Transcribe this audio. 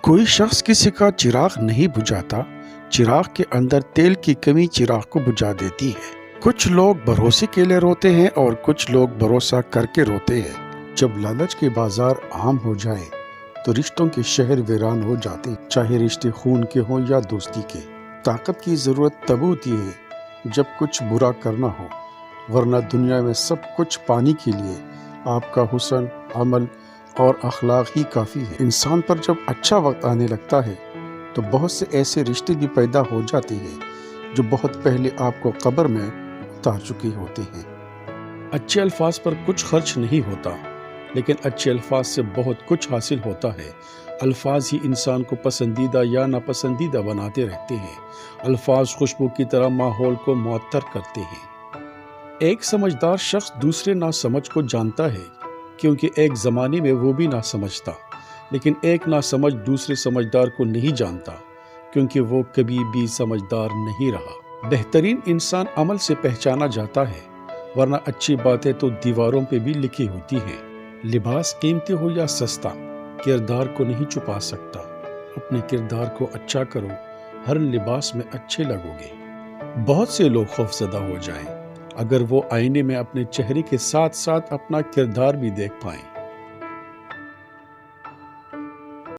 कोई शख्स किसी का चिराग नहीं बुझाता। चिराग के अंदर तेल की कमी चिराग को बुझा देती है। कुछ लोग भरोसे के लिए रोते हैं और कुछ लोग भरोसा करके रोते हैं। जब लालच के बाजार आम हो जाए तो रिश्तों के शहर वीरान हो जाते हैं, चाहे रिश्ते खून के हों या दोस्ती के। ताकत की जरूरत तब होती है जब कुछ बुरा करना हो, वरना दुनिया में सब कुछ पाने के लिए आपका हुस्न, अमल और अखलाक ही काफ़ी है। इंसान पर जब अच्छा वक्त आने लगता है तो बहुत से ऐसे रिश्ते भी पैदा हो जाते हैं जो बहुत पहले आपको कब्र में उतार चुके होते हैं। अच्छे अल्फाज पर कुछ खर्च नहीं होता, लेकिन अच्छे अल्फाज से बहुत कुछ हासिल होता है। अल्फाज ही इंसान को पसंदीदा या नापसंदीदा बनाते रहते हैं। अल्फाज खुशबू की तरह माहौल को मुअत्तर करते हैं। एक समझदार शख्स दूसरे नासमझ को जानता है, क्योंकि एक ज़माने में वो भी नासमझ था, लेकिन एक नासमझ दूसरे समझदार को नहीं जानता, क्योंकि वो कभी भी समझदार नहीं रहा। बेहतरीन इंसान अमल से पहचाना जाता है, वरना अच्छी बातें तो दीवारों पे भी लिखी होती हैं। लिबास कीमती हो या सस्ता, किरदार को नहीं छुपा सकता। अपने किरदार को अच्छा करो, हर लिबास में अच्छे लगोगे। बहुत से लोग खौफजदा हो जाएं अगर वो आईने में अपने चेहरे के साथ साथ अपना किरदार भी देख पाएं।